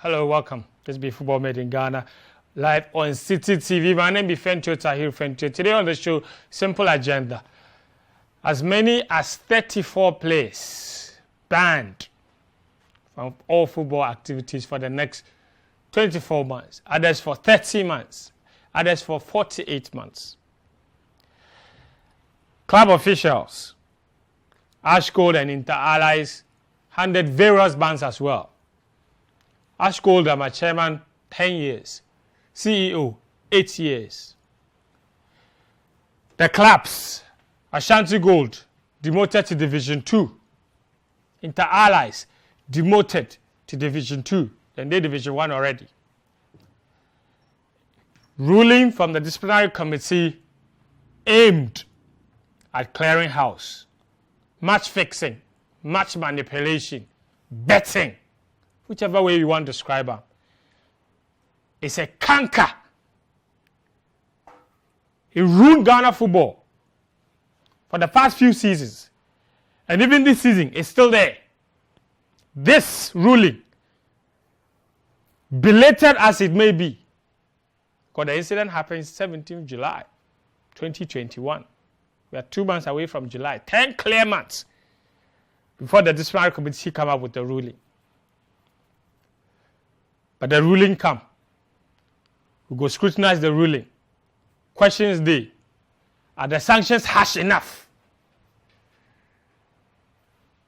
Hello, welcome. This be Football Made in Ghana, live on Citi TV. My name is Tahir Fentio. Today on the show, simple agenda. As many as 34 players banned from all football activities for the next 24 months. Others for 30 months. Others for 48 months. Club officials, Ashgold and Inter-Allies handed various bans as well. Ashgold, I'm a chairman, 10 years. CEO, 8 years. The clubs, Ashanti Gold, demoted to Division 2. Inter-Allies, demoted to Division 2. Then they Division 1 already. Ruling from the disciplinary committee aimed at clearing house, match fixing, match manipulation, betting, whichever way you want to describe it. It's a canker. It ruined Ghana football for the past few seasons. And even this season, it's still there. This ruling, belated as it may be, because the incident happened 17th July 2021. We are 2 months away from July. 10 clear months before the disciplinary committee come up with the ruling. But the ruling come. We go scrutinize the ruling. Question is there. Are the sanctions harsh enough?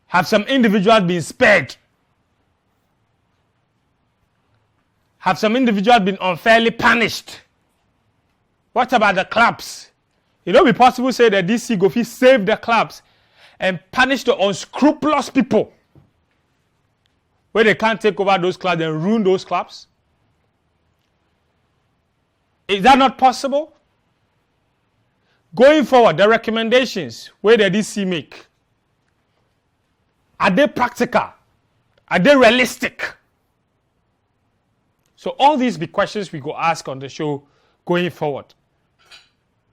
Have some individuals been spared? Have some individuals been unfairly punished? What about the clubs? It don't be possible to say that DC go fit save the clubs and punish the unscrupulous people where they can't take over those clubs and ruin those clubs? Is that not possible? Going forward, the recommendations where the DC make, are they practical? Are they realistic? So all these be questions we go ask on the show going forward.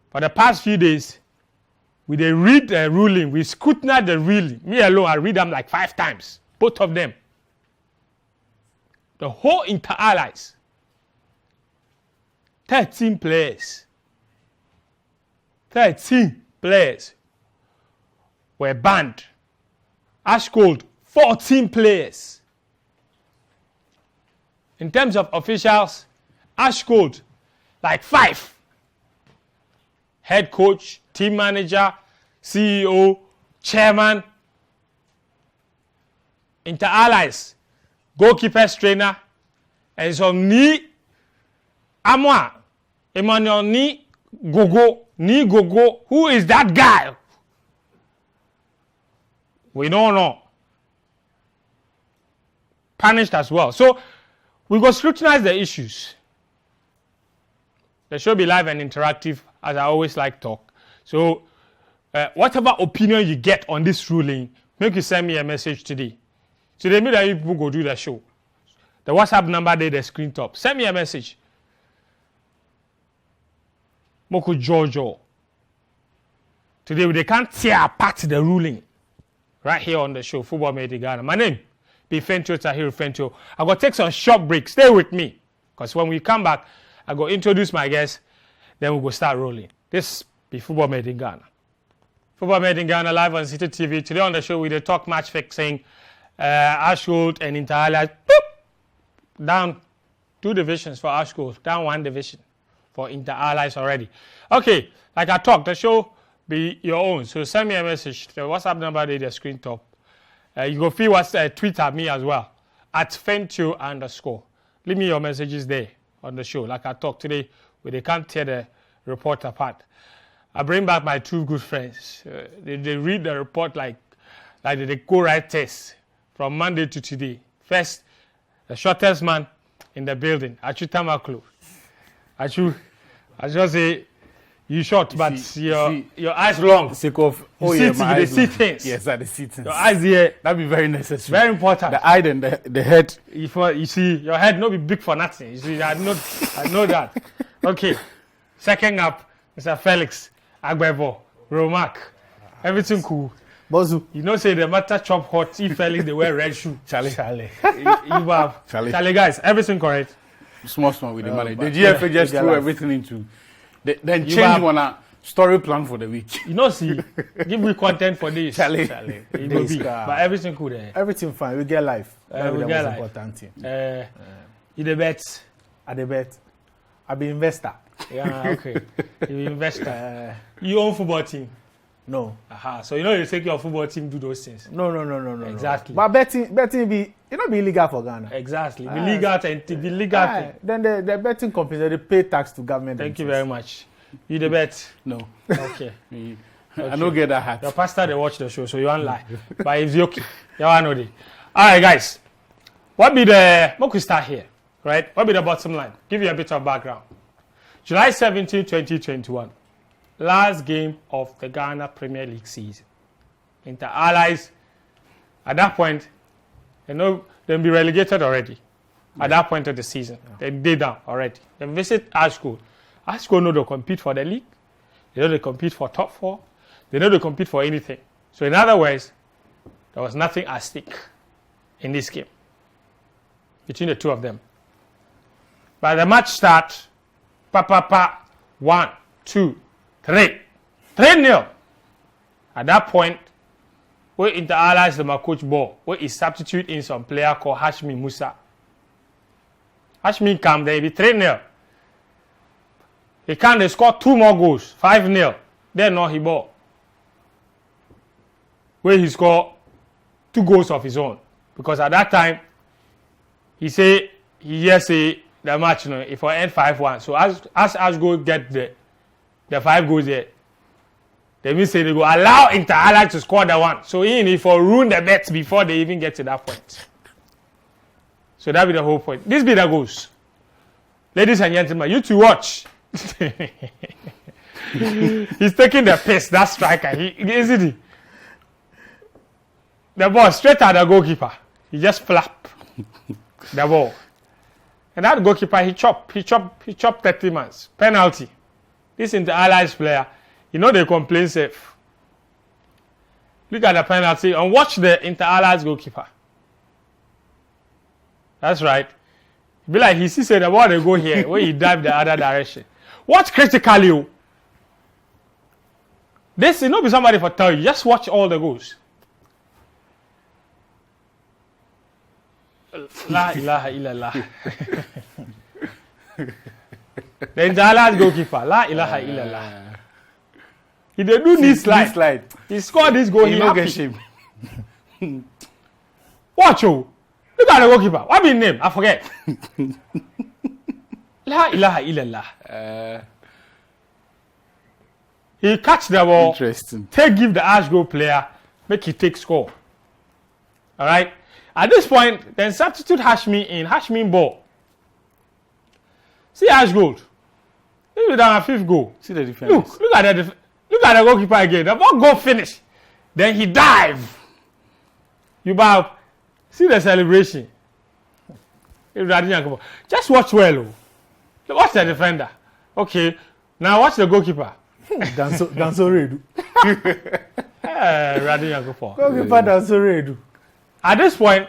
For the past few days, we they read the ruling, we scrutinize the ruling. Me alone, I read them like 5 times, both of them. The whole Inter-Allies, 13 players were banned. Ashgold, 14 players. In terms of officials, Ashgold, like 5. Head coach, team manager, CEO, chairman. Inter-Allies, goalkeepers trainer, and some ni Amwa, Emmanuel ni Gogo. Who is that guy? We don't know. Punished as well. So we go scrutinize the issues. The show be live and interactive, as I always like talk. So whatever opinion you get on this ruling, make you send me a message today. Today, me that you people go do the show. The WhatsApp number there, the screen top. Send me a message. Moko Jojo. Today, they can't tear apart the ruling. Right here on the show, Football Made in Ghana. My name be Tahir Fentio. I go take some short break. Stay with me. Because when we come back, I go introduce my guests. Then we go start rolling. This be Football Made in Ghana. Football Made in Ghana live on Citi TV. Today on the show, we talk match fixing. Ashgold and Inter-Allies. Down 2 divisions for Ashgold. Down 1 division for Inter-Allies already. Okay, like I talked, the show be your own. So send me a message. The WhatsApp number there, the screen top. You go feel what's tweet at me as well. At Fentio_. Leave me your messages there on the show. Like I talked today, where they can't tear the report apart. I bring back my 2 good friends. They read the report like they go write tests from Monday to today. First, the shortest man in the building, Achu Tamaklo. Achu, I just say, you short, but your eyes long. Sake of, they see things. Yes, I see things. Your eyes here. That'd be very necessary. Very important. The eye and the head. You see, your head not be big for nothing. You see, I know that. Okay. Second up, Mr. Felix Agbevo, Romac. Everything cool. Bozu. You know, say the matter chop hot. If Felix they wear red shoe. Charlie. Charlie, guys, everything correct. Small with the money. The GFA just threw everything into. Then change one story plan for the week. You know, see, give me content for this. Charlie. It will be. But everything cool there. Everything fine. We get life. We get life. Important thing. You the bet. I the bet. I be investor. Yeah, okay. You investor. You own football team. No. Aha. So you know you take your football team do those things. No. Exactly. But betting be be illegal for Ghana. Exactly. Be legal and be legal. Then the betting companies they pay tax to government. Thank you very much. You the bet? No. Okay. I don't get that hat. Your pastor they watch the show, so you won't lie. But it's okay. You all know it. Alright guys. What be the we start here? Right? What be the bottom line? Give you a bit of background. July 17, 2021. Last game of the Ghana Premier League season. Inter Allies, at that point, you know, they'll be relegated already. At that point of the season. They're down already. They visit Ashgold. Ashgold know they compete for the league. They know they compete for top 4. They know they compete for anything. So in other words, there was nothing at stake in this game between the two of them. By the match start, 1, 2, 3. 3-0. At that point, we Inter Allies the coach ball. We is substitute in some player called Hashmi Musa. Hashmi come there, be 3-0. He can't they score 2 more goals, 5-0. Then no he ball. Where he scored 2 goals of his own. Because at that time, he say the match, if I end 5-1. So as Ashgold get the 5 goals there, they will say they go allow Inter Allies to score the 1. So if for ruin the bets before they even get to that point. So that be the whole point. This be the goals. Ladies and gentlemen, you to watch. He's taking the piss, that striker. Isn't he? The ball straight at the goalkeeper. He just flap the ball. And that goalkeeper, he chopped 30 months. Penalty. This Inter Allies player, you know they complain safe. Look at the penalty and watch the Inter Allies goalkeeper. That's right. Be like he sees the ball they go here, where he dive the other direction. Watch critically. This will not be somebody for tell you. Just watch all the goals. La ilaha illallah. The Inter Allies goalkeeper. La ilaha illallah. He did do this slide. He scored this goal. He happy. Shame. Watch you. Look at the goalkeeper. What be his name? I forget. La ilaha illallah. He catch the ball. Interesting. Give the Ashgold player. Make he take score. All right. At this point, then substitute Hashmi ball. See Ashgold. Maybe down a 5th goal. See the defense. Look at the goalkeeper again. The ball go finish. Then he dive. You bow. See the celebration. Just watch well. Watch the defender. Okay. Now watch the goalkeeper. Danso redu. Goalkeeper Danso redu. At this point,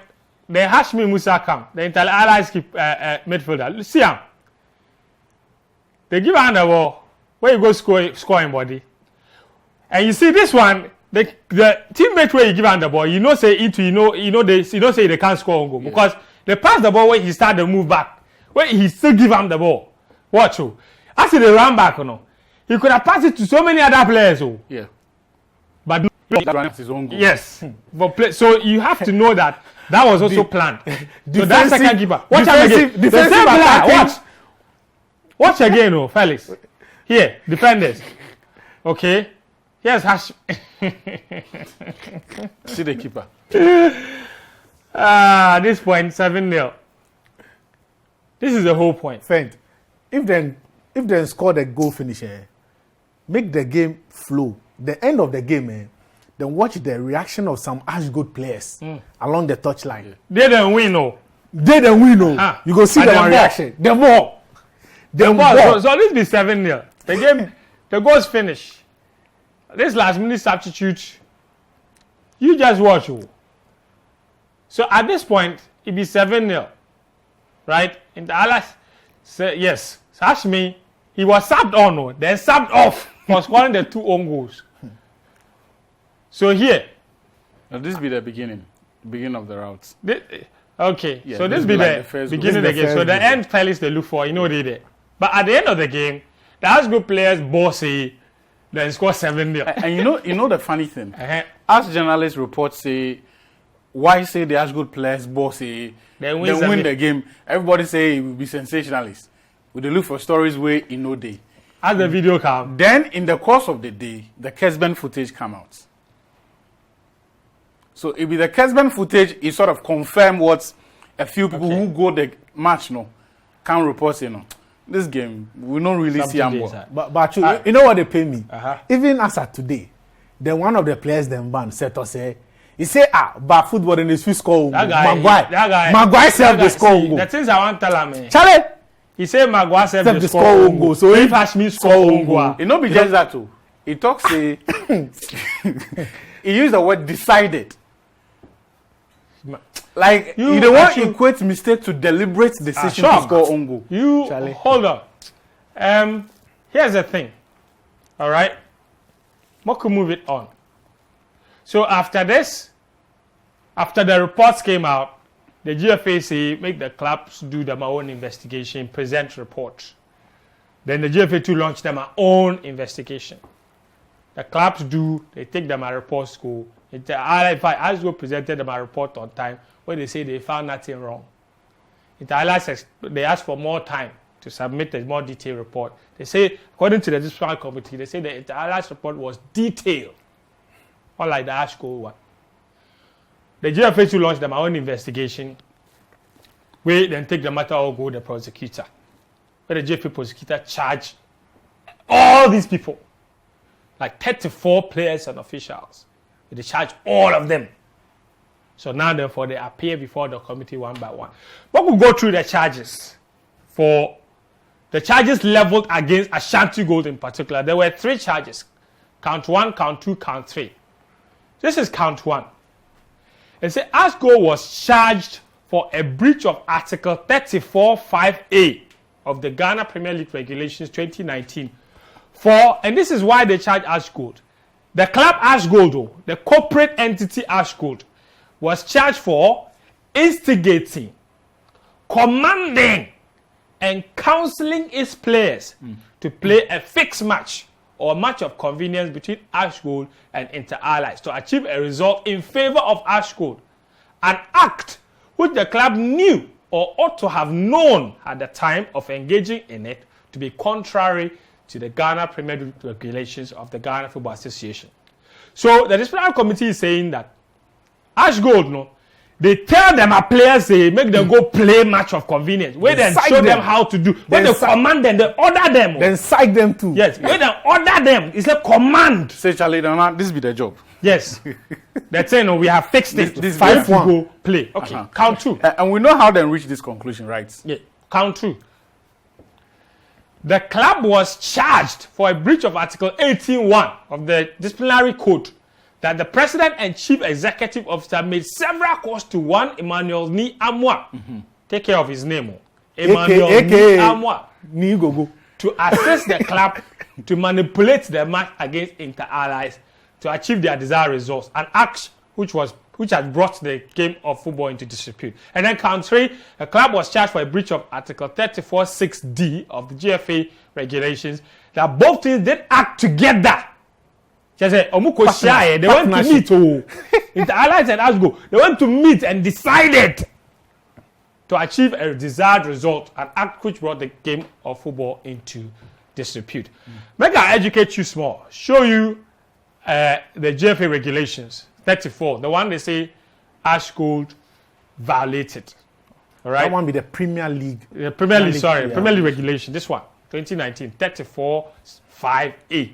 the Hashmi Musa come. The Inter Allies keep midfielder. See him. They give him the ball. Where you go scoring body. And you see this one, the teammate where you give him the ball, you know say they can't score on goal. Yeah. Because they pass the ball where he start to move back. Where he still give him the ball. Watch you. As they run back, he could have passed it to so many other players. Yeah. But no. His own goal. Yes. So you have to know that was also planned. So that second keeper. Watch again. The same player. Watch again, Felix. Here, defenders. Okay. Here's Hash. See the keeper. At this point, 7-0. This is the whole point. Friend, if they score the goal finisher, make the game flow. The end of the game, then watch the reaction of some Ashgold players along the touchline. Yeah. They don't win, no. They don't win, no. You go see the reaction. The ball. So this be 7-0. The game, the goal's finished. This last minute substitute You just watch. Oh. So at this point, it be 7-0. Right? And Allah said, yes. So ask me, he was subbed on, oh, then subbed off for scoring the 2 own goals. So here. Now this be the beginning of the route. Okay, Yeah, so this be be like the the beginning of the game. So the end fellas they look for, you know what they did. But at the end of the game, the Ashgold players bossy, then score 7-0. And you know the funny thing. As journalists report say, why say the Ashgold players bossy, they win the game. Everybody say it will be sensationalist. We they look for stories where in no day. As the video come. Then in the course of the day, the Kesben footage come out. So it be the Kesben footage is sort of confirm what a few people who go the match can report, this game we don't really see Ambo. But you know what they pay me? Even as at today, then one of the players then banned said to say, he say but football in the Swiss score. Maguire self the score. The things I want to tell him. Charlie, he said Maguire self the score. So if Ashmi score goal, it not be just that too. He talks say he used the word decided. Like you don't want to equate mistake to deliberate decision to score own goal. You Charlie. Hold on. Here's the thing. All right. What could move it on? So after this, after the reports came out, the GFA say make the clubs do their own investigation, present reports. Then the GFA to launch their own investigation. The clubs they take them a report school. If I Ashgold presented them a report on time, where they say they found nothing wrong. They asked for more time to submit a more detailed report. They say, according to the disciplinary committee, they say the entire report was detailed, unlike the Ashgold one. The GFA to launch their own investigation, we then take the matter or go to the prosecutor. Where the GFA prosecutor charge all these people, like 34 players and officials. They charge all of them. So now, therefore, they appear before the committee one by one. But we'll go through the charges. For the charges leveled against Ashanti Gold in particular, there were 3 charges. Count 1, count 2, count 3. This is count 1. It says Ashgold was charged for a breach of Article 34(5)(a) of the Ghana Premier League Regulations 2019. And this is why they charge Ashgold. The club Ashgold, the corporate entity Ashgold, was charged for instigating, commanding, and counseling its players to play a fixed match or a match of convenience between Ashgold and Inter Allies to achieve a result in favor of Ashgold, an act which the club knew or ought to have known at the time of engaging in it to be contrary to the Ghana Premier League regulations of the Ghana Football Association. So the disciplinary committee is saying that Ashgold, they tell them our players, they make them go play match of convenience. Where then show them how to do. When they command them, they order them. Then psych them too. Yes, when they order them, it's a command. Say, Charlie, this be the job. Yes. They're saying, we have fixed it. This 5 go play. Okay, count 2. And we know how they reach this conclusion, right? Yeah, count 2. The club was charged for a breach of Article 18(1) of the disciplinary code that the president and chief executive officer made several calls to one Emmanuel Ni Amwa. Take care of his name. Emmanuel Ni Amwa. To assist the club to manipulate the match against Inter Allies to achieve their desired results. An act which has brought the game of football into disrepute. And then count 3, the club was charged for a breach of Article 34(6)(d) of the GFA regulations that both teams did act together. They went to meet. Inter Allies and Ashgold, they went to meet and decided to achieve a desired result, an act which brought the game of football into disrepute. Make I educate you small, show you the GFA regulations. 34, the one they say Ashgold violated. All right. That one be the Premier League. The Premier League, sorry, Premier League regulation. This one, 2019, 34(5)(a).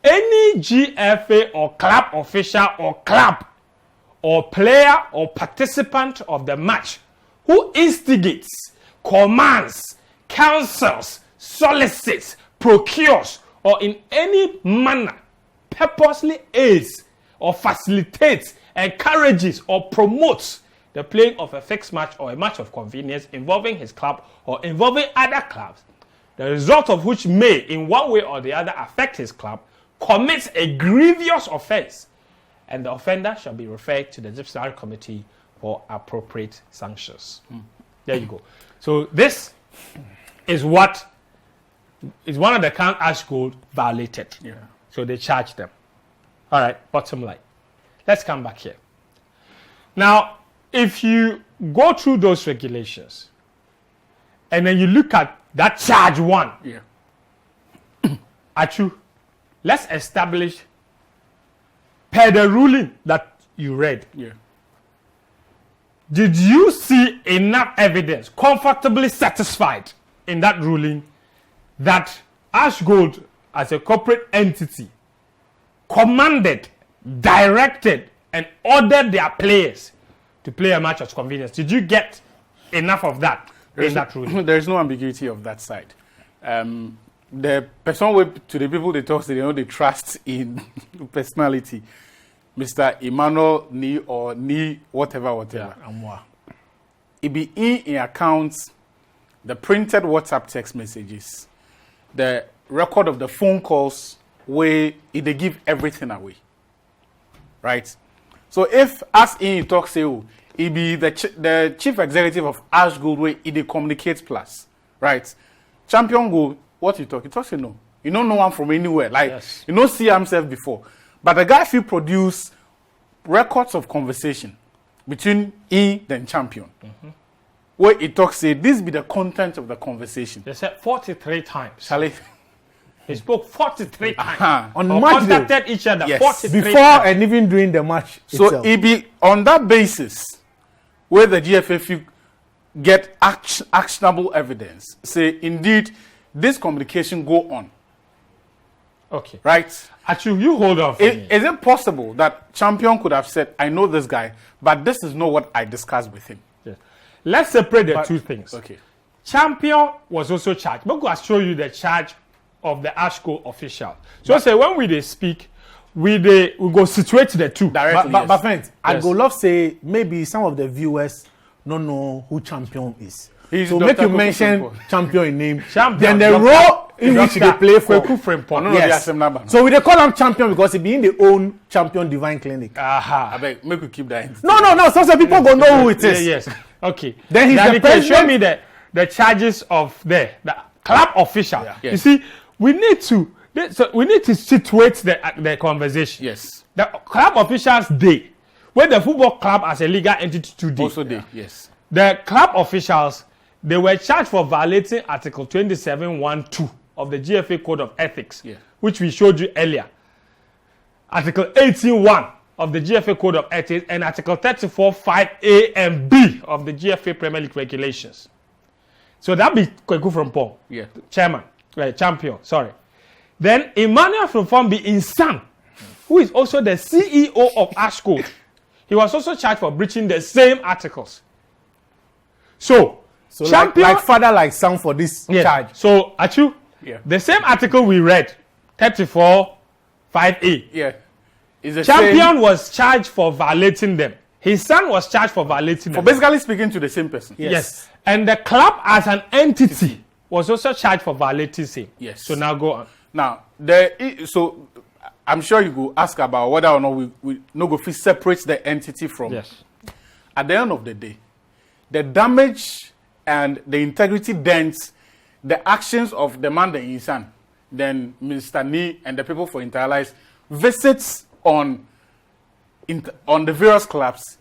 Any GFA or club official or club or player or participant of the match who instigates, commands, counsels, solicits, procures, or in any manner purposely aids or facilitates, encourages, or promotes the playing of a fixed match or a match of convenience involving his club or involving other clubs, the result of which may, in one way or the other, affect his club, commits a grievous offense, and the offender shall be referred to the disciplinary committee for appropriate sanctions. There you go. So this is what is one of the counts Ashgold violated. Yeah. So they charged them. All right, bottom line. Let's come back here. Now, if you go through those regulations and then you look at that charge one, Achu, let's establish per the ruling that you read. Yeah. Did you see enough evidence, comfortably satisfied in that ruling, that Ashgold, as a corporate entity, commanded, directed, and ordered their players to play a match of convenience? Did you get enough of that in that ruling? There is no ambiguity of that side. The person to the people they talk to, they trust in personality. Mr. Emmanuel Ni or Ni whatever. Yeah, it be in accounts, the printed WhatsApp text messages, the record of the phone calls where they give everything away. Right? So if as in talk say it be the chief executive of Ashgold where they communicates plus. Right? Champion go, what you talk? He talks no. You don't know one from anywhere. Like you don't see himself before. But the guy will produce records of conversation between he and Champion. Where he talks, say, this be the content of the conversation. They said 43 times. Charlie. He spoke 43 times. On or match day. contacted each other Yes. 43 Before times. and even during the match So itself. it be on that basis where the GFF get actionable evidence. Say, indeed, this communication go on. Okay. Right? Actually, you hold on for me. Is it possible that Champion could have said, I know this guy, but this is not what I discussed with him? Yes. Let's separate the two things. Okay. Champion was also charged. But I'll show you the charge of the Ashgold official. So say when we speak, we go situate the two. Directly, But friends, I Yes. go love say maybe some of the viewers don't know who Champion is. He's So Dr. make you Kweku mention Frimpong. Champion in name. Champion, Then the Dr. role in which they play for. Kweku Frimpong. No, Yes. the number. So we dey call him Champion because he be in the own Champion Divine Clinic. Aha. I beg, make you keep that in. No. Some people go know who it is. Yes. Okay. Then he's the Daddy, show president. me the charges of the club official. Yeah. You Yes. see, we need to situate the conversation. Yes. The club officials day, where the football club as a legal entity today. Also there, yes. The club officials, they were charged for violating Article 27(1)(2) of the GFA Code of Ethics, which we showed you earlier. Article 18(1) of the GFA Code of Ethics and Article 34(5)(a) and (b) of the GFA Premier League regulations. So that be Kweku Frimpong, champion. Sorry. Then Emmanuel Frimpong be Insan, who is also the CEO of Ashgold. He was also charged for breaching the same articles. So champion, like father, like son for this charge. So Achu, the same article we read, 34(5)(a). Yeah. Champion was charged for violating them. His son was charged for violating them. For basically speaking to the same person. Yes. And the club as an entity was also charged for violating same. Yes. So now go on. Now, so I'm sure you go ask about whether or not we no go fit separate the entity from. Yes. At the end of the day, the damage and the integrity dents the actions of the man, the insan, then Mr. Ni and the people for Interlice visits on the various clubs.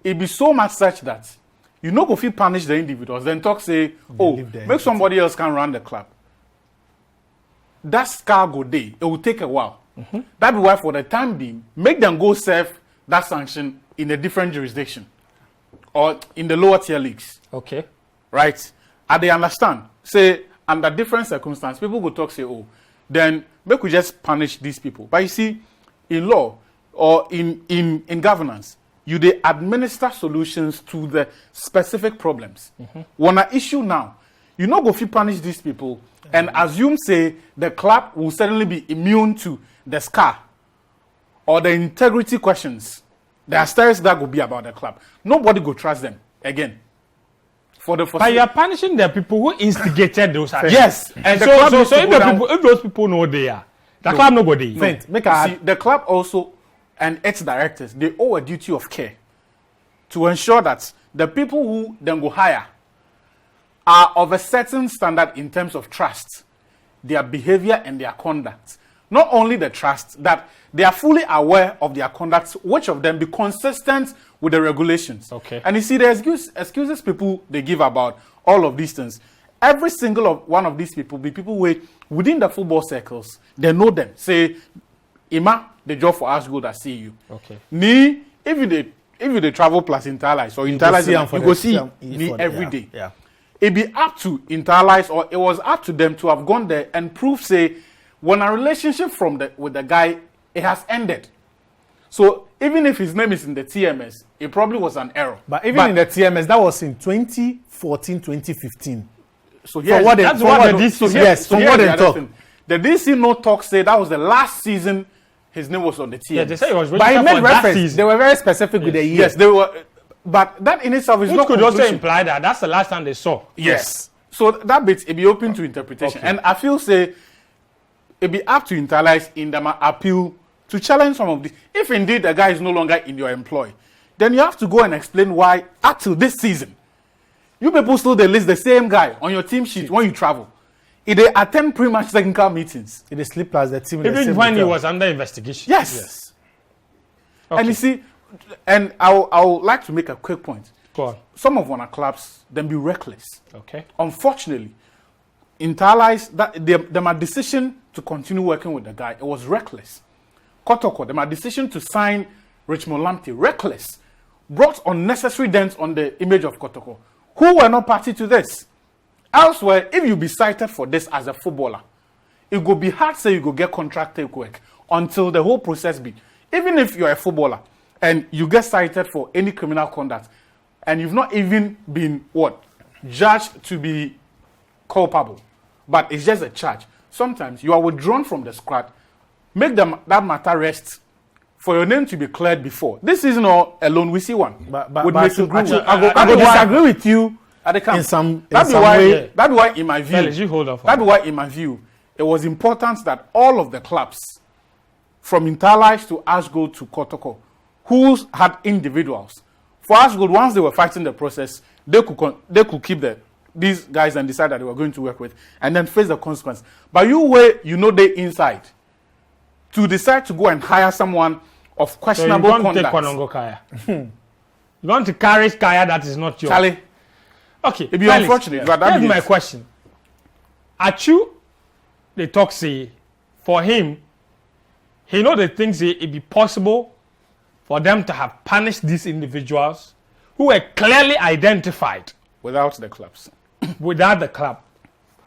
It be so much such that you no go fit punish the individuals. Then talk say, make somebody else can run the club. That scar go day. It will take a while. That be why for the time being, make them go serve that sanction in a different jurisdiction or in the lower tier leagues. Okay. Right? And they understand. Say, under different circumstances, people go talk, say, then make we just punish these people. But you see, in law or in governance, you they administer solutions to the specific problems. When an issue now, you not go fit punish these people and assume, say, the club will suddenly be immune to the scar or the integrity questions, there are stories that will be about the club. Nobody will trust them again. But you are punishing the people who instigated those actions. Yes, and so if those people know they are, the club nobody. The club also and its directors, they owe a duty of care to ensure that the people who then go hire are of a certain standard in terms of trust, their behavior and their conduct. Not only the trust, that they are fully aware of their conduct, which of them be consistent with the regulations. Okay. And you see the excuses people they give about all of these things. Every single one of these people be people within the football circles, they know them. Say, Ima, the job for Ashgold, I see you. Okay. Me, if you they travel plus Interlice or Interlice, you go see me every day. Yeah. It be up to Interlice, or it was up to them to have gone there and prove, say, when a relationship with the guy, it has ended. So even if his name is in the TMS, it probably was an error. But in the TMS, that was in 2014, 2015. So yes, what they talk. The DC no talk say that was the last season his name was on the TMS. Yeah, they say it was but he made reference. They were very specific with the year. Yes, they were. But that in itself is Which not could conclusion. also imply that that's the last time they saw. Yes. So that bit it be open to interpretation, and I feel say it be up to Interlice in the appeal to challenge some of this. If indeed the guy is no longer in your employ, then you have to go and explain why up till this season you people still they list the same guy on your team sheet when you travel. If they attend pre-match technical meetings, if they sleep as the team, even when he was under investigation. Yes. Okay. And you see, and I would like to make a quick point. Go on. Some of our clubs then be reckless. Okay. Unfortunately, Interlice that my decision to continue working with the guy, it was reckless. Kotoko, my decision to sign Richmond Lamptey, reckless, brought unnecessary dents on the image of Kotoko, who were not party to this. Elsewhere, if you be cited for this as a footballer, it will be hard to say you go get contracted work until the whole process be. Even if you're a footballer and you get cited for any criminal conduct and you've not even been judged to be culpable, but it's just a charge. Sometimes you are withdrawn from the squad, make that matter rest for your name to be cleared before. This is not alone. We see one. But I go disagree with you in some way. That's why in my view, Fellas, you hold on that's why in my view, it was important that all of the clubs, from Interlice to Ashgold to Kotoko, who had individuals. For Ashgold, once they were fighting the process, they could keep these guys and decide that they were going to work with, and then face the consequence. But they inside to decide to go and hire someone of questionable conduct. You're going to carry Kaya that is not yours. Charlie. Okay. It'd be unfortunate. But here's my question. Achu, the talk say, for him, he know the things it be possible for them to have punished these individuals who were clearly identified without the clubs. Without the club.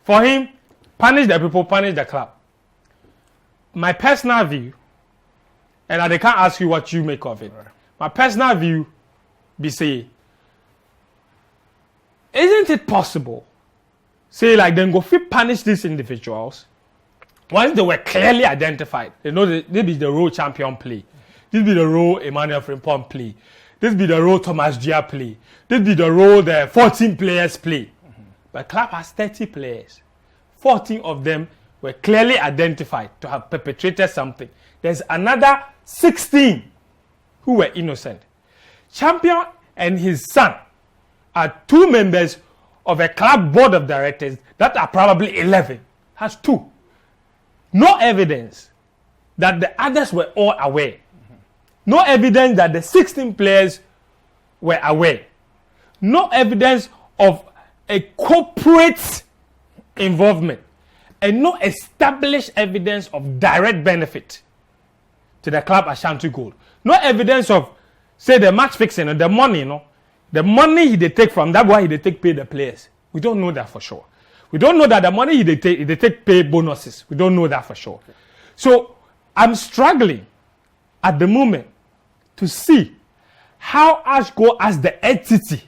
For him, punish the people, punish the club. My personal view, and I can't ask you what you make of it. Right. My personal view be say, isn't it possible, say like then go fit punish these individuals once they were clearly identified? They know this be the role champion play. This be the role Emmanuel Frimpong play. This be the role Thomas Gia play. This be the role the 14 players play. Mm-hmm. But club has 30 players. 14 of them were clearly identified to have perpetrated something. There's another 16 who were innocent. Champion and his son are two members of a club board of directors that are probably 11. Has two. No evidence that the others were all aware. No evidence that the 16 players were aware. No evidence of a corporate involvement. And no established evidence of direct benefit to the club Ashanti Gold. No evidence of, say, the match fixing or the money, the money they take from that, why they take pay the players. We don't know that for sure. We don't know that the money they take pay bonuses. We don't know that for sure. Okay. So I'm struggling at the moment to see how Ashgold as the entity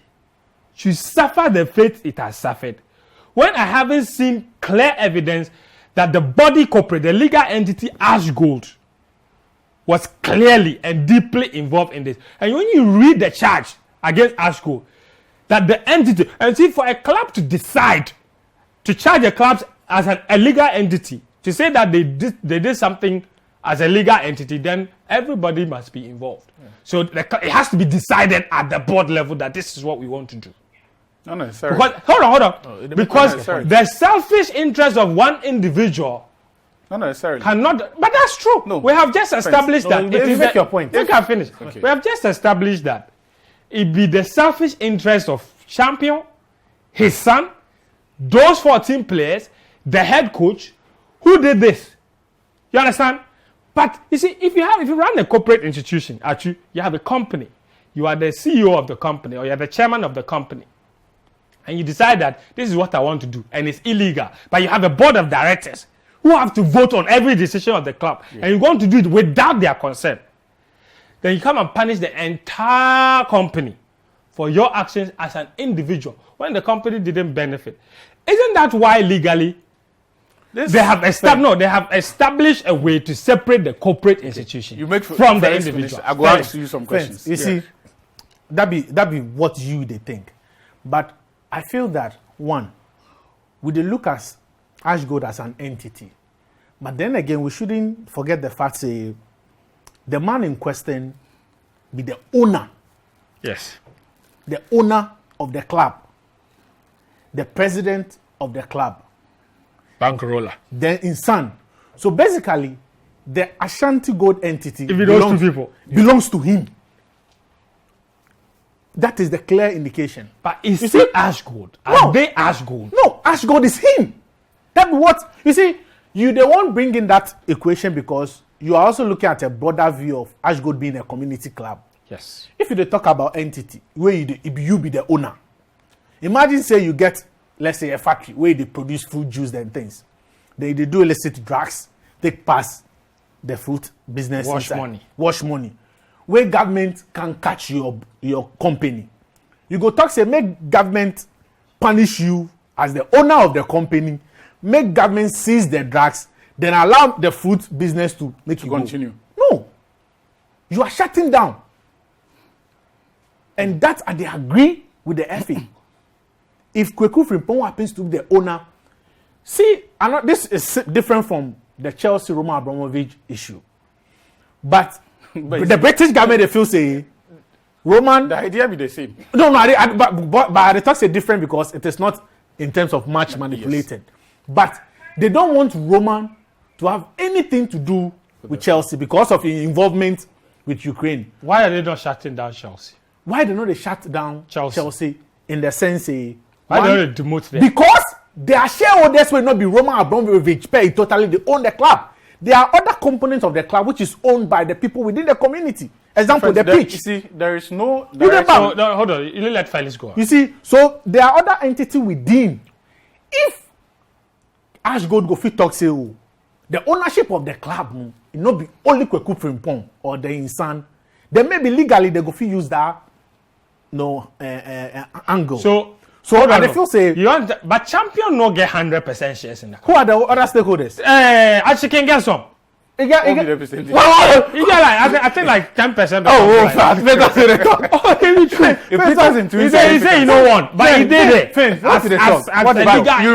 should suffer the fate it has suffered when I haven't seen clear evidence that the body corporate, the legal entity Ashgold, was clearly and deeply involved in this. And when you read the charge against Ashgold, that the entity, and see, for a club to decide to charge a club as a legal entity, to say that they did something as a legal entity, then everybody must be involved. Yeah. So it has to be decided at the board level that this is what we want to do. Not necessarily. Because, hold on. No, because the selfish interest of one individual not necessarily cannot. But that's true. No. We have just established that. Make your point. Make I finish. Okay. We have just established that it be the selfish interest of champion, his son, those 14 players, the head coach, who did this. You understand? But you see, if you run a corporate institution, actually, you have a company, you are the CEO of the company, or you are the chairman of the company, and you decide that this is what I want to do, and it's illegal, but you have a board of directors who have to vote on every decision of the club, and you want to do it without their consent, then you come and punish the entire company for your actions as an individual when the company didn't benefit. Isn't that why legally they have established a way to separate the corporate institution from the individual? I'm going to ask you some questions. You see, that be what they think. But I feel that, one, we look at Ashgold as an entity. But then again, we shouldn't forget the fact that the man in question be the owner. Yes. The owner of the club. The president of the club. Bankroller. Then in son. So basically, the Ashanti Gold entity belongs to him. That is the clear indication. But is it Ashgold? Are they Ashgold? No, Ashgold is him. That's what you see. You they won't bring in that equation because you are also looking at a broader view of Ashgold being a community club. Yes. If you talk about entity, where you be the owner. Imagine say you get, let's say, a factory where they produce fruit juice and things. They do illicit drugs, take past the fruit business. Wash money. Where government can catch your company. You go talk say make government punish you as the owner of the company, make government seize the drugs, then allow the fruit business to make you continue. No. You are shutting down. And that they agree with the FA. If Kweku Frimpong happens to be the owner, see, this is different from the Chelsea Roman Abramovich issue. But the British government, they feel say, Roman... The idea be the same. No, but the talks are different because it is not in terms of match manipulated. Yes. But they don't want Roman to have anything to do with Chelsea because of his involvement with Ukraine. Why are they not shutting down Chelsea? Why do not they shut down Chelsea in the sense why don't they demote them? Because their shareholders will not be Roman Abramovich pay totally, they own the club. There are other components of the club which is owned by the people within the community. Example, the pitch. You see, there is no... No, hold on, you let Felix go. You see, so there are other entities within. If Ashgold go fit talk say, the ownership of the club, it not be only Kweku Frimpong or the Insan, then maybe legally they go fit use that angle. So and they feel say but champion no get 100% shares in that. Who are the other stakeholders? Actually can get some. You get I think like 10%. He said he no one, but he did it. What about you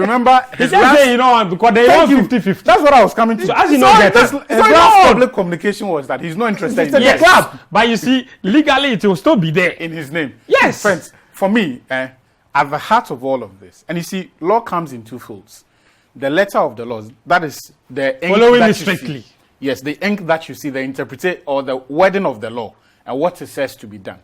remember he just say you know one because they want 50-50. That's what I was coming to. So as you know that his last public communication was that he's not interested in the club. But you see, legally it will still be there in his name. Yes. Friends, for me, at the heart of all of this, and you see, law comes in two folds. The letter of the laws, that is the ink following it strictly. Yes, the ink that you see, the interpretation or the wording of the law and what it says to be done.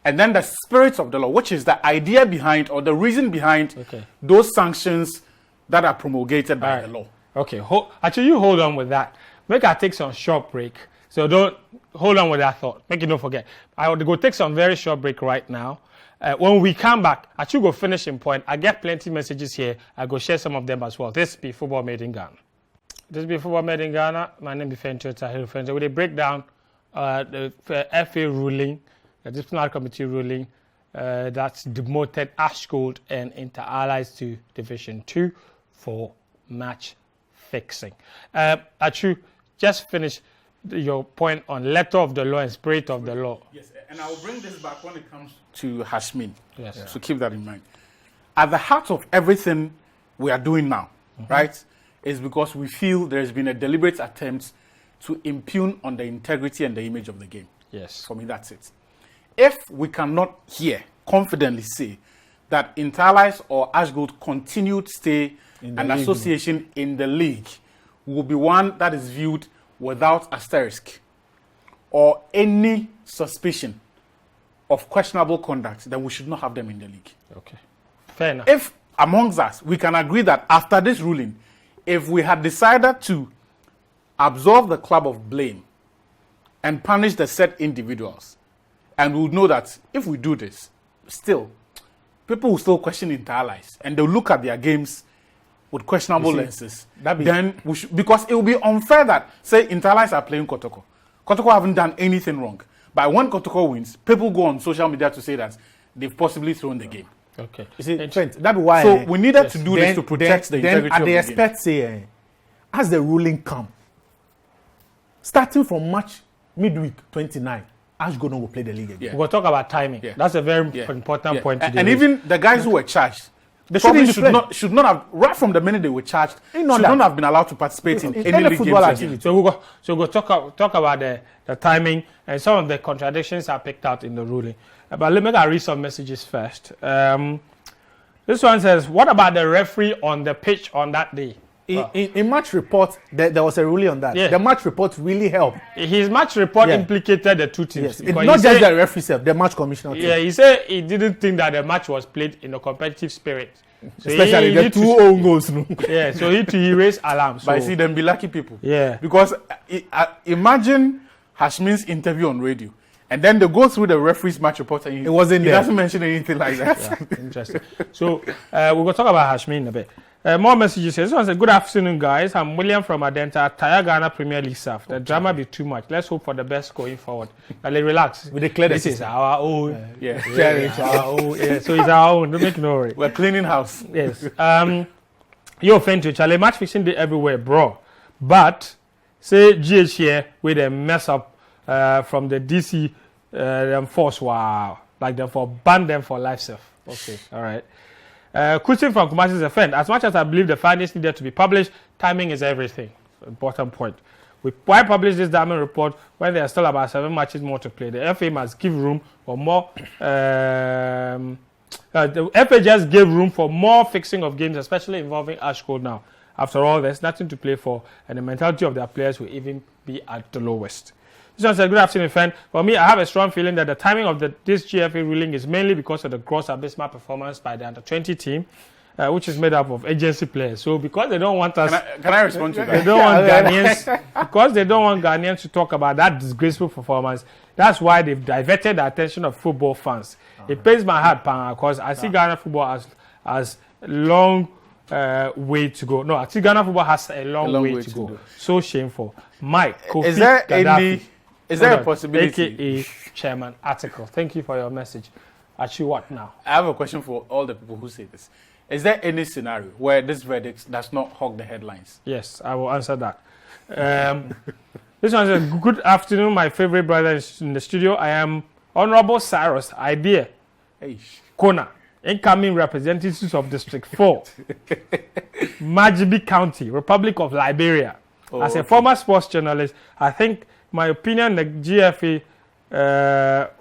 And then the spirit of the law, which is the idea behind or the reason behind those sanctions that are promulgated by the law. Okay, actually you hold on with that. Make I take some short break. So don't hold on with that thought. Make you don't forget. I will go take some very short break right now. When we come back, I should go finishing point. I get plenty messages here. I go share some of them as well. This be Football Made in Ghana. This be Football Made in Ghana. My name is FMiGh. We break down the FA ruling, the disciplinary committee ruling that's demoted Ashgold and Inter Allies to Division 2 for match fixing. Achu, just finish. your point on letter of the law and spirit of the law. Yes, and I will bring this back when it comes to Hashmin. Yes. Yeah. So keep that in mind. At the heart of everything we are doing now, right, is because we feel there has been a deliberate attempt to impugn on the integrity and the image of the game. Yes. For me, that's it. If we cannot here confidently say that Interlice or Ashgold continued stay and association in the league will be one that is viewed without asterisk or any suspicion of questionable conduct, then we should not have them in the league. Okay. Fair enough. If amongst us, we can agree that after this ruling, if we had decided to absolve the club of blame and punish the said individuals, and we would know that if we do this, still, people will still question Interlice, and they'll look at their games with questionable lenses. Then we should, because it will be unfair that, say, Interlice are playing Kotoko. Kotoko haven't done anything wrong. But when Kotoko wins, people go on social media to say that they've possibly thrown the game. Okay. You see, Trent, that's why. So we needed to do this to protect the integrity of the game. Then experts say, as the ruling come, starting from March midweek 29, Ashgold will play the league again. Yeah. We'll talk about timing. Yeah. That's a very important point. And even the guys who were charged, they should not have, right from the minute they were charged, should not have been allowed to participate in any league football activity. So we'll talk about the timing and some of the contradictions are picked out in the ruling. But let me read some messages first. This one says, what about the referee on the pitch on that day? In match report, there was a ruling on that. Yeah. The match report really helped. His match report implicated the two teams. Yes. It's not just the referee itself, the match commissioner. Yeah, he said he didn't think that the match was played in a competitive spirit. So especially the two own goals. Yeah, so he raised alarm. So. But I see them be lucky people. Yeah. Because imagine Hashmin's interview on radio. And then they go through the referee's match report and he doesn't mention anything like that. Yeah, interesting. So we're going to talk about Hashmin a bit. More messages here. This one says, good afternoon, guys. I'm William from Adenta, Taya Ghana Premier League South. The drama be too much. Let's hope for the best going forward. Relax. We declare this is our own. Our own. Yeah, so it's our own. Don't make no worry. We're cleaning house. Yes. Yo, Fenty, Charlie, match fixing day everywhere, bro. But say GH here with a mess up from the DC them force. Wow. Like them for ban them for life self. Okay. All right. Question from Kumasi's friend. As much as I believe the findings needed to be published, timing is everything. Important point. Why publish this diamond report when there are still about 7 matches more to play? The FA must give room for more. The FA just gave room for more fixing of games, especially involving Ashgold now. After all, there's nothing to play for, and the mentality of their players will even be at the lowest. This one said, good afternoon, friend. For me, I have a strong feeling that the timing of this GFA ruling is mainly because of the gross abysmal performance by the under-20 team, which is made up of agency players. So because they don't want us... Can I respond to that? They don't want Ghanaians... Because they don't want Ghanaians to talk about that disgraceful performance, that's why they've diverted the attention of football fans. It pains my heart, because I see Ghana football as long way to go. No, I see Ghana football has a long way to go. So shameful. Mike, Kofi, Is there a possibility? AKA Chairman Article. Thank you for your message. Actually, what now? I have a question for all the people who say this. Is there any scenario where this verdict does not hog the headlines? Yes, I will answer that. This one says, good afternoon, my favorite brother is in the studio. I am Honorable Cyrus Idea Kona, incoming representatives of District 4, Majibi County, Republic of Liberia. As a former sports journalist, I think my opinion, the GFA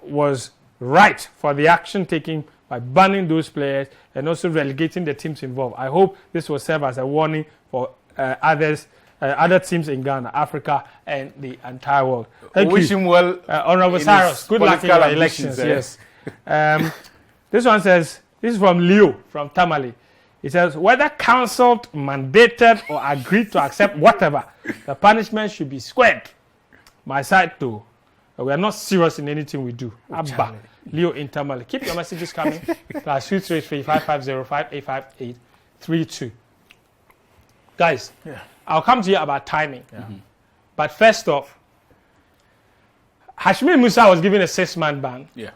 was right for the action taken by banning those players and also relegating the teams involved. I hope this will serve as a warning for other teams in Ghana, Africa, and the entire world. Thank Wish you. Him well, Honorable Cyrus. Good luck in your elections. Yes. This one says, this is from Leo from Tamale. It says, whether counselled, mandated, or agreed to accept whatever, the punishment should be squared. My side too. We are not serious in anything we do. Abba. Leo in Tamale. Keep your messages coming. +233 5505 85832. Guys, I'll come to you about timing. But first off, Hashmin Musa was given a 6-month ban. Yeah.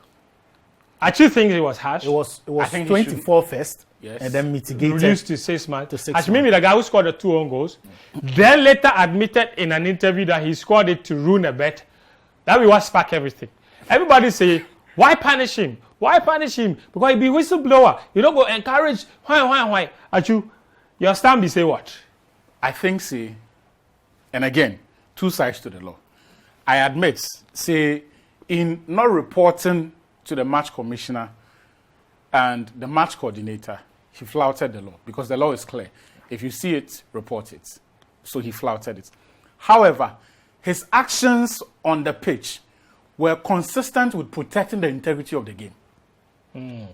I actually think it was harsh. It was 24 first. and then mitigated. Reduced to 6 months. Ashmin, the guy who scored the 2 own goals, then later admitted in an interview that he scored it to ruin a bet. That was what sparked everything. Everybody say, why punish him? Why punish him? Because he be whistleblower. You don't go encourage. Why? Achu, your stand be say what? I think, say, and again, 2 sides to the law. I admit, say, in not reporting to the match commissioner and the match coordinator, he flouted the law because the law is clear. If you see it, report it. So he flouted it. However, his actions on the pitch were consistent with protecting the integrity of the game.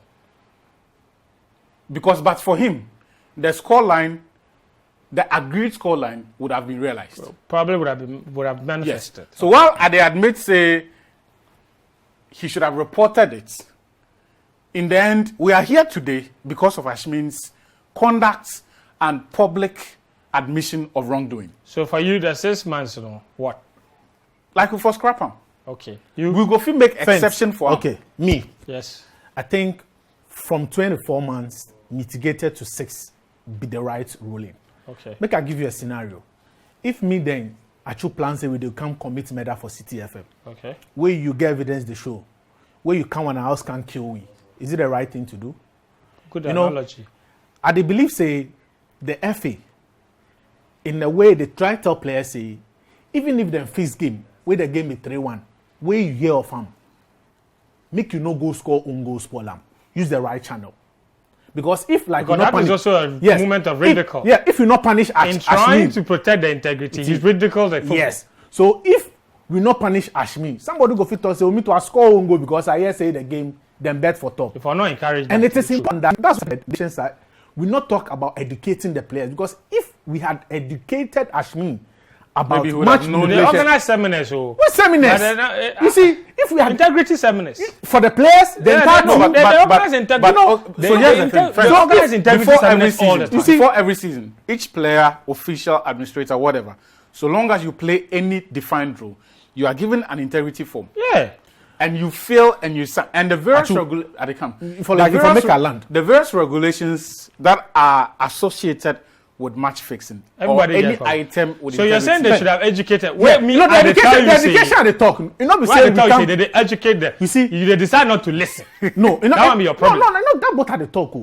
Because, but for him, the scoreline, the agreed scoreline would have been realized. Well, probably would have manifested. Yes. So while they admit, say, he should have reported it, in the end, we are here today because of Ashmin's conduct and public admission of wrongdoing. So for you, the 6 months, you know, what? Like we for scrap him. Okay. We go fit make exception for him. Okay, me. Yes. I think from 24 months mitigated to 6 be the right ruling. Okay. Make I give you a scenario. If me then I choose plans say we do come commit murder for Citi FM. Okay. Where you get evidence the show. Where you come and a house can kill we. Is it the right thing to do? Good analogy. I dey believe say the FA in a way they try to tell players say even if them face game where the game is 3-1, where you hear of them, make you no go score own goal spoil them. Use the right channel. Because if like because that punish, is also a movement of ridicule. If you not punish in trying to protect the integrity, he's ridiculed the football. Yes. So if we not punish Ashmin, somebody go fit us say we need to score own goal because I hear say the game then bet for top. If we're not encouraged, and it is important that that's what the education side. We not talk about educating the players because if we had educated Ashmin about match, they organize seminars. What seminars? You see, if we had integrity seminars for the players, they organize integrity. So here's the thing. They organize integrity seminars all the time. Before every season, each player, official, administrator, whatever, so long as you play any defined role, you are given an integrity form. Yeah. And you fail and you and the various the various regulations that are associated with match fixing everybody or any item with so you're saying they should have educated the education they talk you know be saying they educate them you see they decide not to listen no that won't be your problem no that what are they talk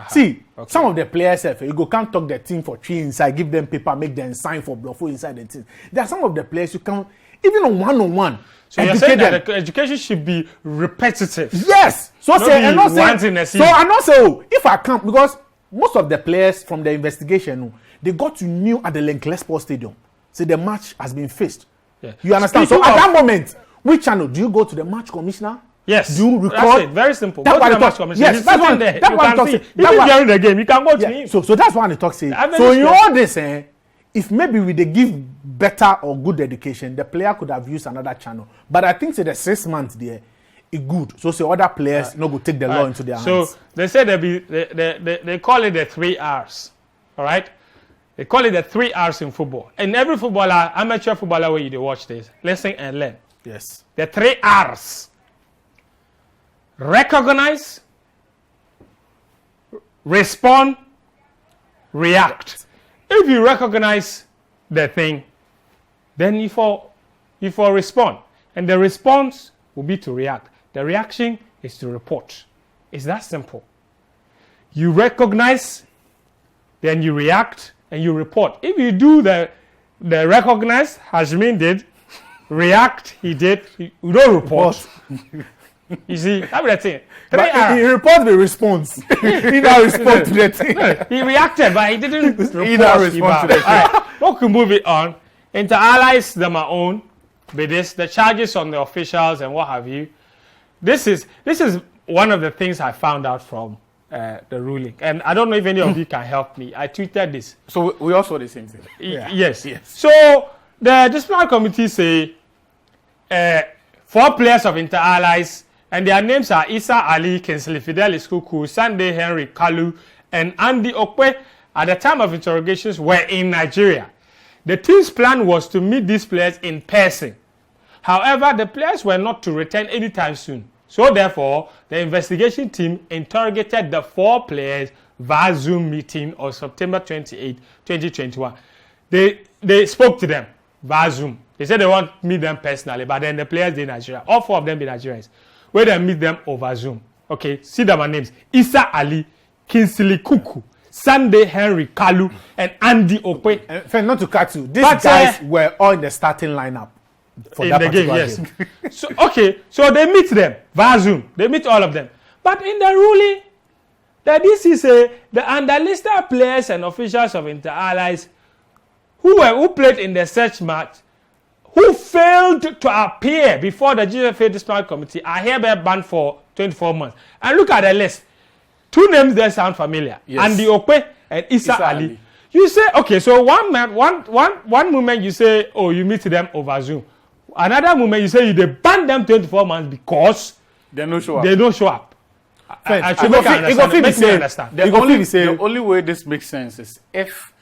see some of the players you go can't talk their team for 3 inside give them paper make them sign for bluff inside the team there are some of the players you can even on one so you're saying that the education should be repetitive. Yes. So say and not say. So I not say if I can't because most of the players from the investigation they got to know at the Lenkley Sports Stadium. Say the match has been fixed. Yeah. You understand? So at that moment, which channel do you go to the match commissioner? Yes. Do you record? That's it. Very simple. Go to the match commissioner. Yes. That's one. That's one talk. Even during the game, you can go to him. So that's one they talk say. So in all this, if maybe we they give better or good education, the player could have used another channel. But I think say the 6 months there, it good. So say other players no go take the law into their hands. So they say they call it the 3 R's. All right, they call it the 3 R's in football. And every footballer, amateur footballer, where you watch this, listen and learn. Yes. The 3 R's: recognize, respond, react. If you recognize the thing, then you for respond. And the response will be to react. The reaction is to report. It's that simple. You recognize, then you react, and you report. If you do the recognize, Hashmin did, react, he did, you don't report. You see, that's the thing. He reported the response. He now respond to the thing. He reacted, but he didn't report. He now respond to the thing. All right, we can move it on. Inter allies them are own. But the charges on the officials and what have you. This is one of the things I found out from the ruling, and I don't know if any of you can help me. I tweeted this. So we all saw the same thing. Yes. So the disciplinary committee say 4 players of Inter allies, and their names are Issa Ali, Kinsley Fidelis Kuku, Sunday Henry Kalu, and Andy Okwe. At the time of interrogations, were in Nigeria. The team's plan was to meet these players in person. However, the players were not to return anytime soon. So therefore, the investigation team interrogated the 4 players via Zoom meeting on September 28, 2021. They spoke to them via Zoom. They said they want to meet them personally, but then the players in Nigeria, all 4 of them be Nigerians, where they meet them over Zoom. Okay, see them names: Issa Ali, Kingsley Kuku, Sunday Henry Kalu, and Andy Okwe. Not to cut you, these guys were all in the starting lineup for that particular game. So they meet them via Zoom. They meet all of them. But in the ruling, that this is the underlisted players and officials of Inter Allies who played in the search match, who failed to appear before the GFA Disciplinary Committee, are hereby banned for 24 months. And look at the list. 2 names there sound familiar. Yes. Andy Okwe and Issa Ali. You say, okay, so one moment you say, oh, you meet them over Zoom. Another moment you say they ban them 24 months because they don't show up. They don't show up. The only way this makes sense is if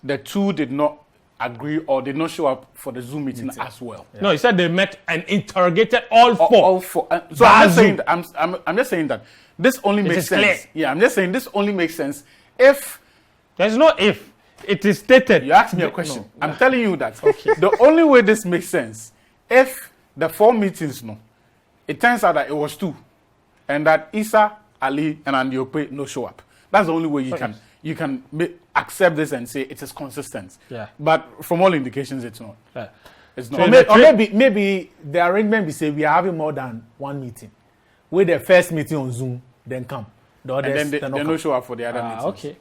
the 2 did not agree or did not show up for the Zoom meeting as well. Yeah. No, he said they met and interrogated all 4. All 4. So I'm just saying that this only makes sense. Clear. Yeah, I'm just saying this only makes sense if there's no if. It is stated. You asked me a question. No. I'm telling you that. Okay. The only way this makes sense if the 4 meetings it turns out that it was 2, and that Issa Ali and Andy Okwe no show up. That's the only way you can accept this and say it is consistent. Yeah. But from all indications, it's not. Yeah. It's not. Or maybe the arrangement we say we are having more than 1 meeting. With the first meeting on Zoom, then come. The others, and then they no show up for the other meetings. Okay.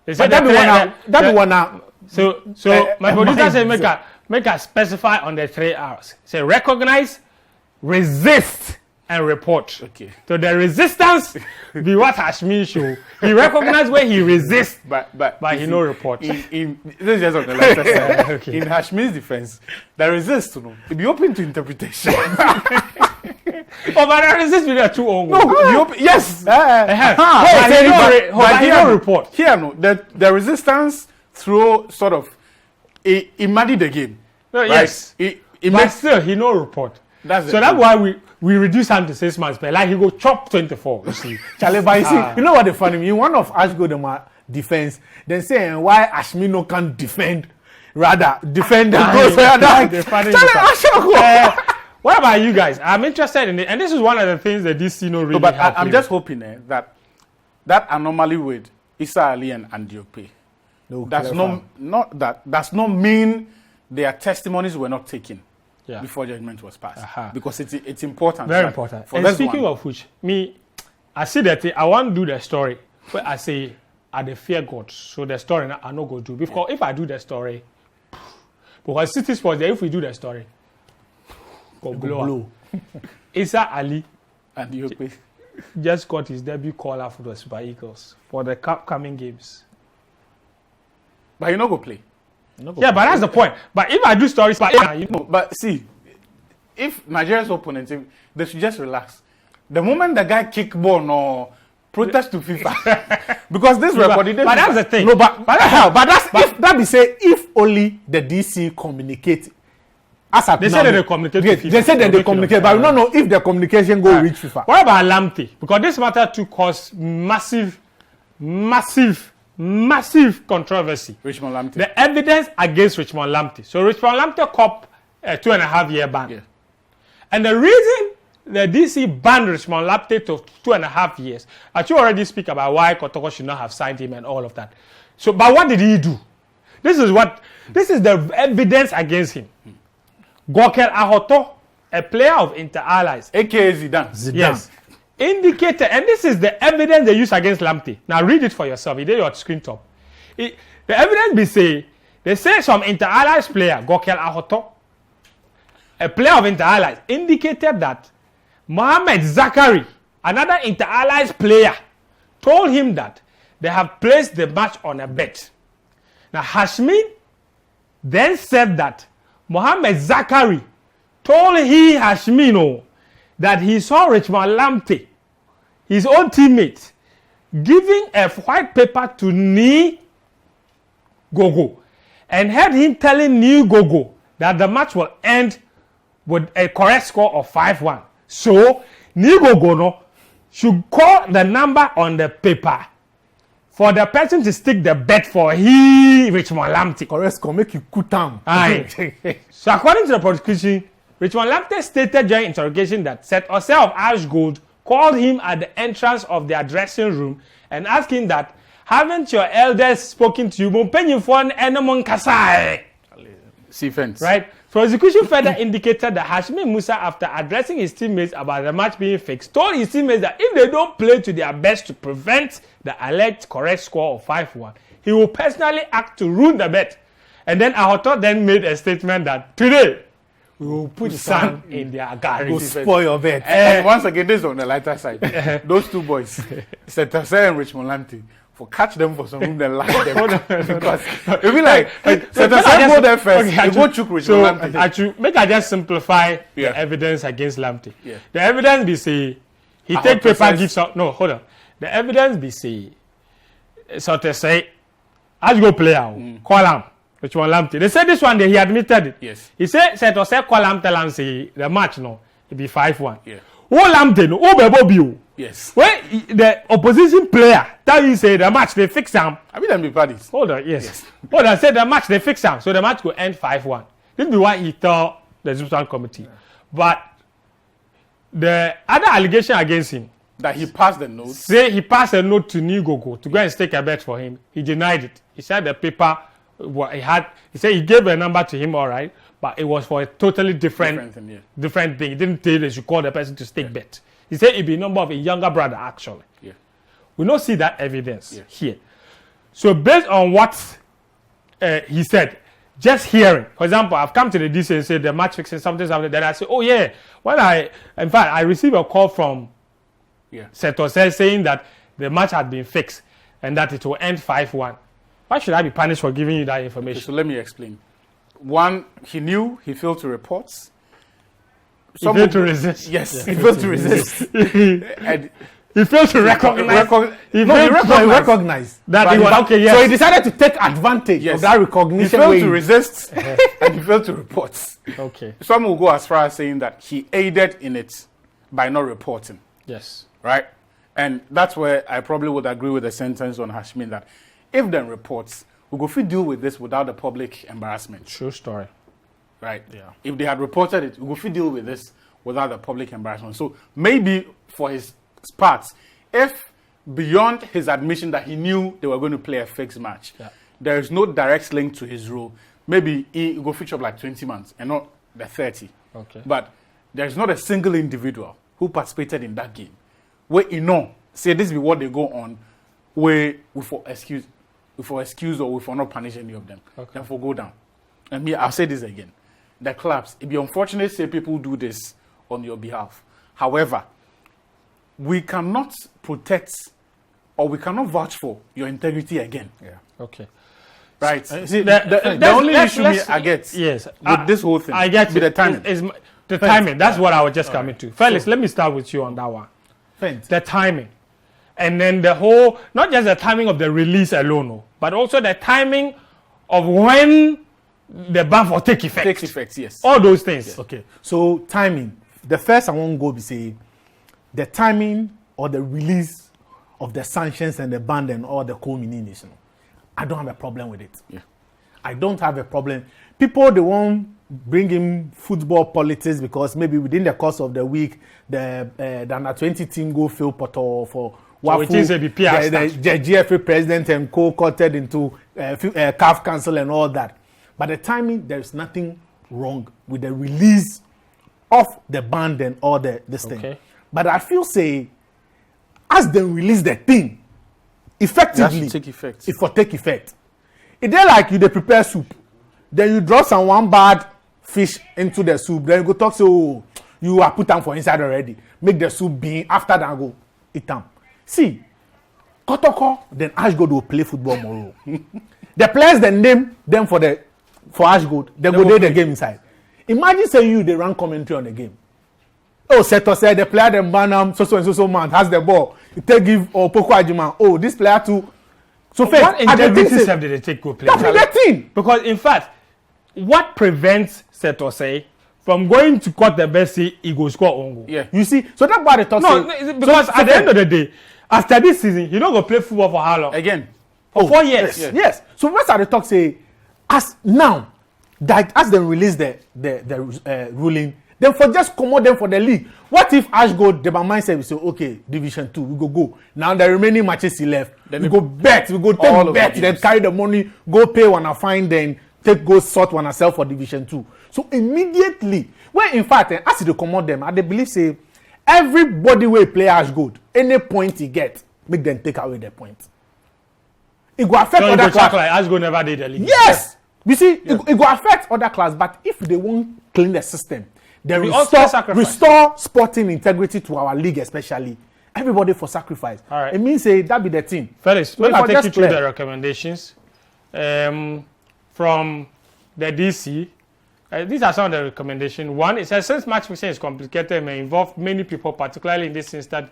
They said that one now. So my producer said make a specify on the 3 R's. Say recognize, resist, and report. Okay. So the resistance be what Hashmi show. He recognize where he resists, but he no report. This is just on the last side. Okay. In Hashmi's defense, the resist it be open to interpretation. But the resist be too old. No, yes. But he no report. Here the resistance through sort of he muddied the game. No, right? Yes. But still he no report. That's why we reduce him to 6 months. But like he go chop 24. You see, Charlie, but you see, you know what the funny? In one of Ashgold defense, then saying why Ashmino can't defend, rather defend the what about you guys? I'm interested in it, and this is one of the things that DC no really. But I'm just hoping that anomaly with Issa Ali and Andy Okwe does not mean their testimonies were not taken. Yeah. Before judgment was passed, because it's important. Very important. And speaking of which, I see that I want to do the story where I say I dey fear God, so the story I no go do because if I do the story, because Citi Sports, if we do the story, go blow. Issa Ali and Okwe just got his debut caller for the Super Eagles for the upcoming games, but he no go play. But that's the point. But if I do stories, but see, if Nigeria's opponents, they should just relax. The moment the guy kick ball or protest to FIFA, because this record. But that's the thing. No, but that's if that be say if only the DC communicate. They said that they communicate. They said that they communicate, but we don't know if the communication go reach FIFA. What about Lamptey? Because this matter took us massive controversy. Richmond Lamptey. The evidence against Richmond Lamptey. So Richmond Lamptey cop a 2.5-year ban. Yeah. And the reason the DC banned Richmond Lamptey to 2.5 years, I should already speak about why Kotoko should not have signed him and all of that. So, but what did he do? This is the evidence against him. Gokel Ahoto, a player of Inter Allies, aka Zidane. Yes. Indicated, and this is the evidence they use against Lamptey. Now read it for yourself. It is your screen top. The evidence they say some Inter Allies player, Gokel Ahoto, a player of Inter Allies, indicated that Mohamed Zakari, another Inter Allies player, told him that they have placed the match on a bet. Now Hashmin then said that Mohamed Zakari told Hashmino that he saw Richmond Lamptey, his own teammate, giving a white paper to Ni Gogo and heard him telling Ni Gogo that the match will end with a correct score of 5-1. So, Ni Gogo should call the number on the paper for the person to stick the bet for Richmond Lamptey. Correct score, make you cool down. Aye. So according to the prosecution, Richmond Lamptey stated during interrogation that Seth Osei of Ashgold called him at the entrance of their dressing room and asked him that, haven't your elders spoken to you? See fence. Right? Prosecution further indicated that Hashmi Musa, after addressing his teammates about the match being fixed, told his teammates that if they don't play to their best to prevent the alleged correct score of 5-1, he will personally act to ruin the bet. And then Ahoto then made a statement that today we will put sand in their garage. Go spoil your bet. And once again, this is on the lighter side. Those two boys, Seth Osei and Richmond Lamptey, for catch them for some room then laugh them. Because it be like Seth Osei go there first, you go chook Richmond Lamptey. Make I just simplify the evidence against Lamptey. Yeah. The evidence be say he take paper gives up. No, hold on. The evidence be say Seth Osei as go player call him Richmond Lamptey. They said this one day he admitted it. Yes. He said Seth Osei call him tell him say the match no it be 5-1. Yeah. Who Lamptey no who Bebo Yes. when the opposition player tell you say the match they fix him. I mean them be parties. Hold on, yes. Hold on, say the match they fix him, so the match will end 5-1. This be why he told the Zupsan committee. Yeah. But the other allegation against him that he passed the note. Say he passed a note to Nigogo to go and stake a bet for him. He denied it. He said the paper what he had. He said he gave a number to him, all right, but it was for a totally different thing. He didn't tell you they should call the person to stake bet. He said it be a number of a younger brother, actually. Yeah. We don't see that evidence here. So based on what he said, just hearing, for example, I've come to the DC and said the match fixing something, then I say, oh yeah, in fact, I received a call from Seth Osei saying that the match had been fixed and that it will end 5-1. Why should I be punished for giving you that information? Okay, so let me explain. One, he knew he failed to report. He failed to resist. Yes, he failed to resist. And he failed to recognize. He recognized that he was okay. Yes. So he decided to take advantage of that recognition. He failed to resist and he failed to report. Okay. Some will go as far as saying that he aided in it by not reporting. Yes. Right? And that's where I probably would agree with the sentence on Hashmin that if then reports, we go deal with this without the public embarrassment. True story. Right? Yeah. If they had reported it, we go deal with this without the public embarrassment. So maybe for his part, if beyond his admission that he knew they were going to play a fixed match, there is no direct link to his role, maybe he go feature like 20 months and not the 30. Okay. But there's not a single individual who participated in that game where say this be what they go on, where we for excuse or we for not punish any of them. Okay. Then for go down. And me, I'll say this again. The clubs, it'd be unfortunate say people do this on your behalf. However, we cannot protect or we cannot vouch for your integrity again. Yeah. Okay. Right. See, the only issue I get with this whole thing I get with the timing. The timing. That's what I was just coming to. Felix, let me start with you on that one. The timing. And then the whole, not just the timing of the release alone, but also the timing of when the ban will take effect. Takes effect, yes. All those things. Yes. Okay. So timing. The first I won't go be say the timing or the release of the sanctions and the ban and all the culmination. I don't have a problem with it. Yeah. I don't have a problem. People they won't bring in football politics because maybe within the course of the week the under 20 team go fill portal for Wafu, the GFA president and co-cutted into CAF council and all that. But the timing, there is nothing wrong with the release of the ban and all this thing. But I feel say, as they release the thing, effectively, it will take effect. It's like you they prepare soup, then you drop some one bad fish into the soup, then you go talk so you are put them for inside already. Make the soup bean after that go eat them. See, Kotoko, then Ashgold will play football tomorrow. The players then name them for Ashgold, they go play the game inside. Imagine saying they run commentary on the game. Oh, Seto said the player them Banam so man has the ball. They give Poko Ajima. Oh, this player too. So what integrity step did they take go play? That's the thing. Because in fact, what prevents Seto say from going to cut the best he go score on goal? Yeah. You see, so that's why they talk. No, because at the end of the day, After this season, you don't go play football for how long? Again. For 4 years. Yes. So what's the talk say? As now, that as they release the ruling, then for just commode them for the league. What if Ashgold, the mindset, we say, okay, Division 2, we go. Now the remaining matches he left, then we go bet, we go take bet, then carry the money, go pay one a fine, then go sort one a sell for Division 2. So immediately, when in fact, as they commode them, I they believe say everybody will play Ashgold. Any point he get, make them take away their point. It will affect other class. Like Ashgold never did the league. Yes. You see, it will affect other class, but if they won't clean the system, they restore sporting integrity to our league, especially. Everybody for sacrifice. All right. It means that be the team. Felix, let me take you through the recommendations from the DC. These are some of the recommendations. One, it says since match fixing is complicated and may involve many people, particularly in this instant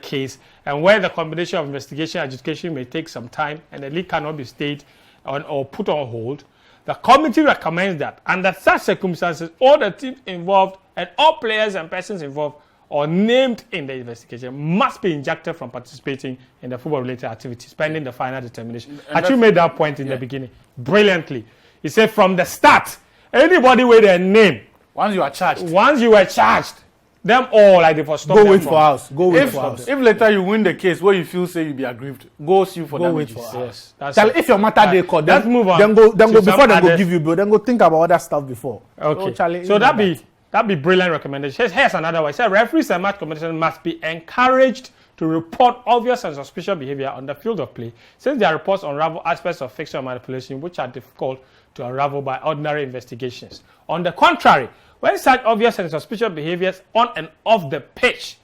case, and where the combination of investigation and adjudication may take some time and the league cannot be stayed on or put on hold, the committee recommends that under such circumstances, all the teams involved and all players and persons involved or named in the investigation must be ejected from participating in the football-related activities pending the final determination. Actually made that point in the beginning brilliantly. He said from the start, anybody with their name, once you were charged, them all like they for stop. Go wait for us. Go wait for us. If later you win the case where you feel say you be aggrieved, go sue for damages. Yes, if your matter they call, let's move on. Then go before they go give you bill. Then go think about other stuff before. Okay. So that be brilliant recommendation. Here's another one. It says referees and match commissioners must be encouraged to report obvious and suspicious behavior on the field of play, since their reports unravel aspects of fixture manipulation which are difficult to unravel by ordinary investigations. On the contrary, when such obvious and suspicious behaviors on and off the pitch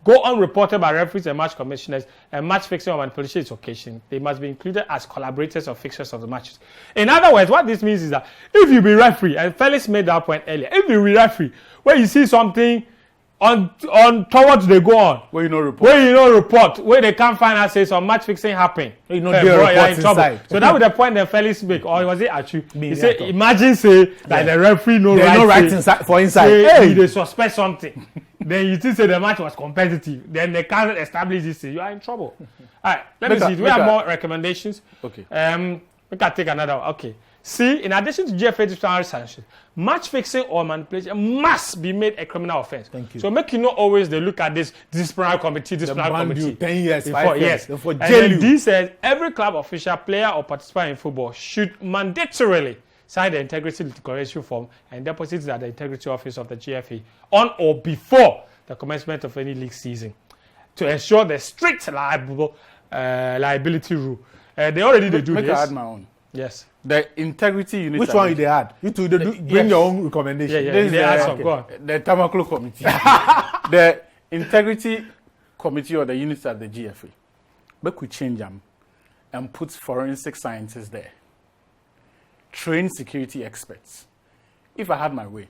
go unreported by referees and match commissioners and match fixing or manipulation is occasion, they must be included as collaborators or fixtures of the matches. In other words, what this means is that if you be referee, and Felix made that point earlier, if you be referee, when you see something on towards they go on, where you know report, where they can't find out say some match fixing happen, you know they're in trouble. So that was the point that Felix make, or was it Achu? He said, imagine say that the referee no right inside for inside. Hey, they suspect something. Then you think say the match was competitive. Then they can't establish this. You are in trouble. All right, let me see. Do we have more recommendations? Okay. We can take another one. Okay. See, in addition to GFA disciplinary sanctions, match fixing or manipulation must be made a criminal offense. Thank you. So make you not always they look at this disciplinary committee. 10 years, before, 5 yes. years. For and then this says every club official, player or participant in football should mandatorily sign the integrity declaration form and deposit it at the integrity office of the GFA on or before the commencement of any league season to ensure the strict liability rule. They already do this. I add my own. Yes. The integrity unit. Which one you they add? You two bring your own recommendation. Yeah. This is the Tamaklo committee. The integrity committee or the units at the GFA. But we change them and put forensic scientists there. Train security experts. If I had my way,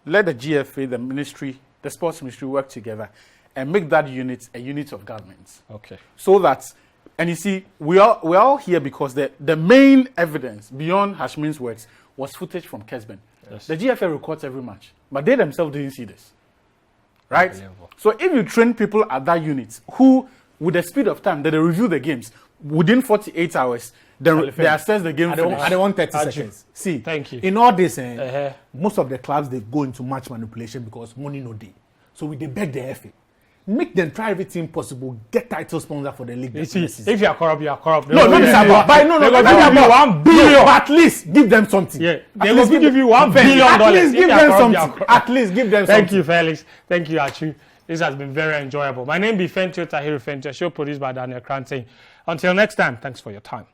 let the GFA, the ministry, the sports ministry work together and make that unit a unit of government. Okay. So that, and you see, we're all here because the main evidence beyond Hashmin's words was footage from Kesben. Yes. The GFA records every match, but they themselves didn't see this. Right? So if you train people at that unit who, with the speed of time that they review the games, within 48 hours, they assess the game. I don't want 30 seconds. See, thank you. In all this, most of the clubs, they go into match manipulation because money no day. So they beg the FA. Make them try everything possible. Get title sponsor for the league. You see, if you are corrupt, you are corrupt. No, not this about. No, they're going to give you $1 billion. No, at least give them something. Yeah, they're going to give you $1 billion. At least give them something. At least give them something. Thank you, Felix. Thank you, Achu. This has been very enjoyable. My name is Fentio Tahiru Fentio, show produced by Daniel Cranton. Until next time, thanks for your time.